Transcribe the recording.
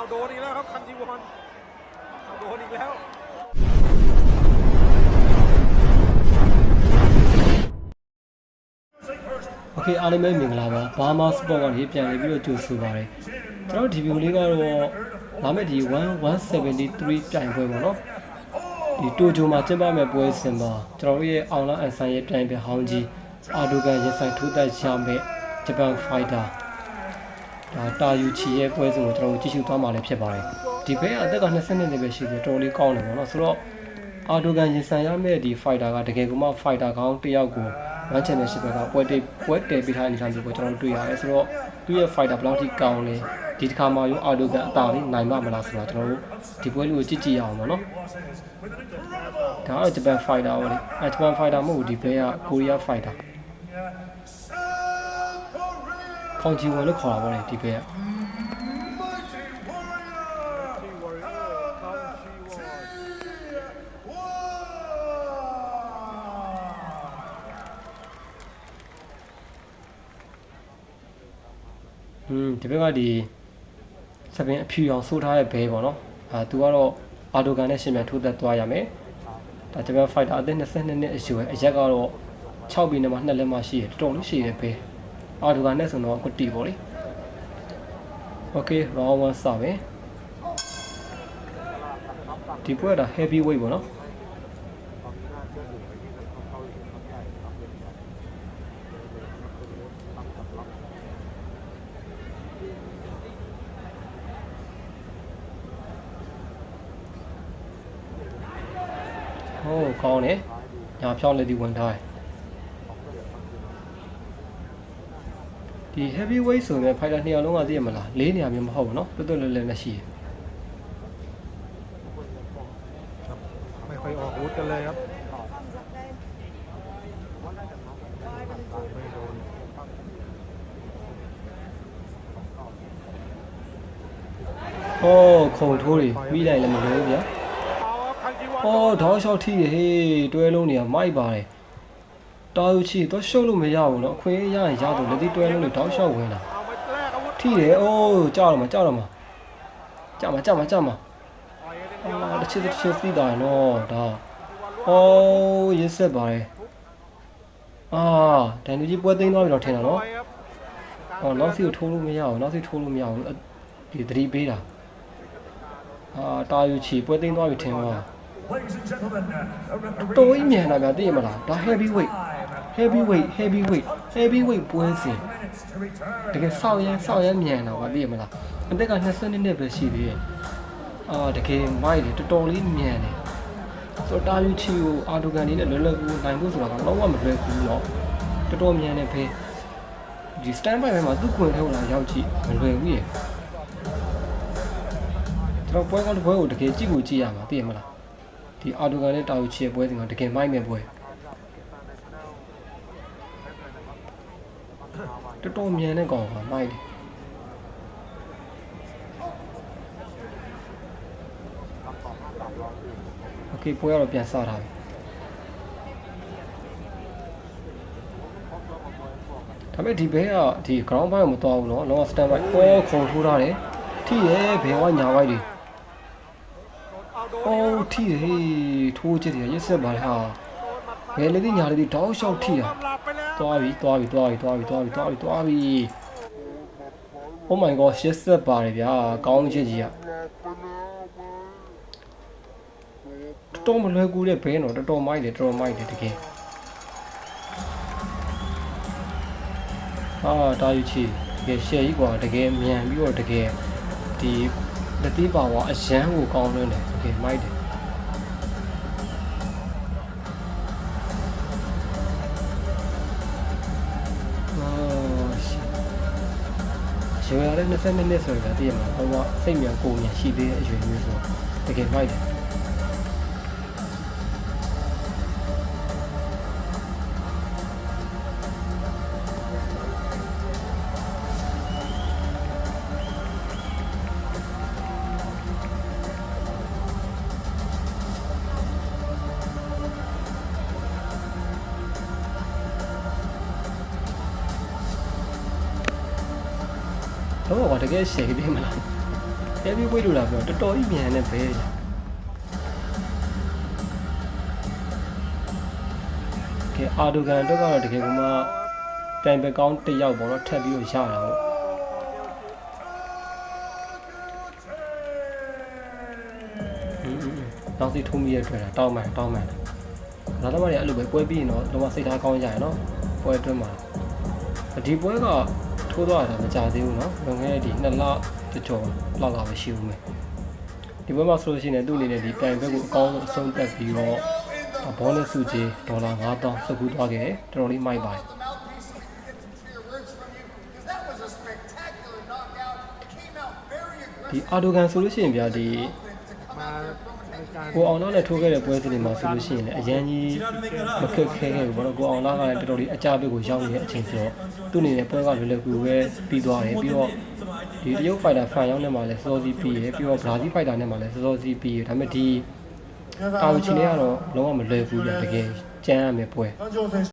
โดนอีกแล้วครับคันจีวอนโดนอีกแล้วโอเคအားလုံးပဲမင်္ဂလာပါဘာမာစပေါ့ကနေပြန်ပြီးတော့ကြိုဆိုပါရစေကျွန်တော်ဒီဗီဒီယိုလေးကတော့လာမယ့်ဒီ1173ပြိုင်ပွဲပေါ့နော်ဒီတိုဂျိုမှာကျင်းပမဲ့ပွဲစဉ်မှာကျွန်တော်တို့ရဲ့အောင်လာအန်ဆန်ရဲ့ပြိုင်ပွဲဟောင်းကြီးအာဒိုကန်ရင်ဆိုင်ထိုးတက်ရမယ့်ဂျပန်ဖိုက်တာဒါတာယူချီရဲ့ပွဲစဉ်ကိုကျွန်တော်တို့ကြည့်ရှုသွားမှာလည်းဖြစ်ပါတယ်ဒီဘဲအသက်က20နှစ်ပဲရှိသေးတယ်တော်လေးကောင်းတယ်ပေါ့နော်ဆိုတော့အာဒိုကန်ရင်ဆိုင်ရမယ့်ဒီဖိုက်တာကတကယ်ကမှဖိုက်တာကောင်းတစ်ယောက်ကိုOne Championship ကပွဲတည်ပြီးထားတဲ့အနေအထားမျိုးကိုကျွန်တော်တို့တွေ့ရတယ်ဆိုတော့သူ့ရဲ့ fighter ဘယ်လောက်ထိကောင်းလဲဒီတစ်ခါမှရောအာဒိုကန်အတားလေးနိုင်မှာမလားဆိုတာကျွန်တော်တို့ဒီပွဲလေးကိုကြည့်ကြည့်ရအောင်ပါနော်ဒါကဂျပန် fighter ပေါ့လေဂျပန် fighter မဟုတ်ဘူးဒီဘဲကကိုရီးယား fighter ခေါင်းကြီးဝင်လို့ခေါ်တာပေါ့လေဒီဘဲကဒီဘက်ကဒီစပင်အဖြူအောင်ဆိုးထားတဲ့ဘဲပေါ့နော်သူကတော့အာဒိုကန်နဲ့ရှင်မြန်ထိုးသက်သွားရမယ်ဒါဂျပန်ဖိုက်တာအသက်22နှစ်အရွယ်အရက်ကတော့6ปีနဲ့မှ2လက်မှရှိတယ်တော်တော်လေးရှိတယ်ဘဲအာဒိုကန်နဲ့ဆိုတော့ကွတီပေါ့လေโอเค round 1စပဲဒီပွဲက heavy weight ပေါ့နော်ဟုတ်ကောင်းတယ်ညာဖြောင်းလည်းဒီဝင်ထားတယ်ဒီ heavy weight ဆိုရင် fighter 2ယောက်လုံးကသိရမလား၄နေရာမျိုးမဟုတ်ဘူးเนาะတွတ်တွတ်လဲလဲနဲ့ရှိတယ်ไม่ค่อยออกอาวุธกันเลยครับโอ้ခုံထိုးတွေပြီးလိုက်လည်းမလွယ်ဘူးဗျာတောက်လျှောက်ထိဟေးတွဲလုံးတွေကမိုက်ပါတယ်တာယူချီတော့ရှုပ်လို့မရဘူးเนาะအခွင့်အရေးရရင်ရတော့လက်သီးတွဲလုံးတွေတောက်လျှောက်ဝင်တာထိတယ်အိုးကြောက်တော့မှာကြမှာတစ်ချက်ပြီးတာနော်ဒါအိုးရစ်ဆက်ပါတယ်ဒန်လူကြီးပွဲသိမ်းသွားပြီတော့ထင်တာနော်နောက်စီကိုထိုးလို့မရဘူးဒီသတိပေးတာတာယူချီပွဲသိမ်းသွားပြီထင်ပါတော်ကြီးမြန်တာဗျာသိရမလားဒါ heavy weight ပွဲစဉ်တကယ်ဆောက်ရမ်းမြန်တာပါသိရမလားအသက်က20နှစ်ပဲရှိသေးတယ်တကယ်မိုက်တယ်တော်တော်လေးမြန်တယ်ဆိုတော့တာယူချီကိုအာဒိုကန်လေးနဲ့လွယ်လွယ်ကူနိုင်ဖို့ဆိုတာကလုံးဝမလွယ်ဘူးเนาะတော်တော်မြန်တယ်ဖေးဒီ stand by မှာသူ့ခွင်ထဲကိုလာရောက်ကြည့်မလွယ်ဘူးရေကျွန်တော်ပွဲကောင်းတစ်ပွဲကိုတကယ်ကြည့်ရမှာသိရမလားဒီအာဒိုကန်နဲ့တာယူချီရဲ့ပွဲစဉ်ကတကယ်မိုက်မဲ့ပွဲတော်တော်မြန်တဲ့ကောင်ကမိုက်တယ်โอเคပွဲကတော့ပြန်စထားပြီဒါပေမဲ့ဒီဘဲကဒီ ground by ကိုမတော်ဘူးเนาะလုံးဝ stand by ခုံထိုးထားတယ်ထိရဲဘဲကညာဝိုက်တွေထိတယ်ထိုးချစ်တယ်ရက်ဆက်ပါလေဟာဘယ်လေဒီညာလေဒီတောက်လျှောက်ထိတာသွားပြီ Oh my god ရက်ဆက်ပါတယ်ဗျာကောင်းချစ်ကြီးอ่ะတော်မလွယ်ကူတဲ့ဘဲတော့တော်မိုက်တယ်တကယ်တာယူချီတကယ်ရှယ်ကြီးกว่าတကယ်မြန်ပြီးတော့တကယ်ဒီလက်သေးပါဝါအရန်ကိုကောင်းလွန်းတယ်တကယ်မိုက်တယ်ရွယ်ရတဲ့20နှစ်ဆိုတာတည်ရမှာဟောစိတ်မြန်ကိုမြန်ရှိသေးတဲ့အရွယ်မျိုးဆိုတကယ်မိုက်တယ်တော့တကယ်ရှယ်ပြင်းမလား ပြီးဝိတ်လို့လာပြောတော်တော်ကြီးမြန်နေပဲကဲအာဒိုဂန်တော့ကတော့တကယ်ကမှပြိုင်ပဲကောင်းတစ်ယောက်ပေါ့နော်ထပ်ပြီးတော့ရတာပေါ့နောက်စီထုံးပြီးရထွက်တာတောင်းမှန်ဒါသမားတွေအဲ့လိုပဲပွဲပြီးရင်တော့တော့စိတ်ထားကောင်းကြရနော်ပွဲအတွင်းမှာဒီပွဲကထိုးသွားတာမကြသေးဘူးနော်လွန်ခဲ့တဲ့ဒီ2လကျော်လောက်ကပဲရှိဦးမယ်ဒီပွဲမှာဆိုလို့ရှိရင်သူ့အနေနဲ့ဒီပြိုင်ဘက်ကိုအကောင်းဆုံးအဆုံးသတ်ပြီးတော့ဘောနဲ့စုကြီးဒေါ်လာ9000စကူးသွားခဲ့တယ်တော်တော်လေးမိုက်ပါတယ်ဒီအာဒိုဂန်ဆိုလို့ရှိရင်ဗျာဒီ ကိုအောင်လာနဲ့ထိုးခဲ့တဲ့ပွဲစဉ်တွေမှာဆိုလို့ရှိရင်လည်းအရန်ကြီးမခက်ခဲခဲ့ဘူးပေါ့နော်ကိုအောင်လာကလည်းတော်တော်လေးအကြပေးကိုရောက်နေတဲ့အချိန်ဆိုတော့သူ့အနေနဲ့ပွဲကလွယ်လွယ်ကူပဲပြီးသွားတယ်ပြီးတော့ဒီတရုတ်ဖိုက်တာဖန်ရောက်နေမှာလည်းစောစောစီးပြီးရပြီးတော့ဘရာဇီးဖိုက်တာနဲ့မှာလည်းစောစောစီးပြီးရဒါပေမဲ့ဒီတာဝချီလေးကတော့လုံးဝမလွယ်ဘူးပြတကယ်ကြမ်းရမယ်ပွဲ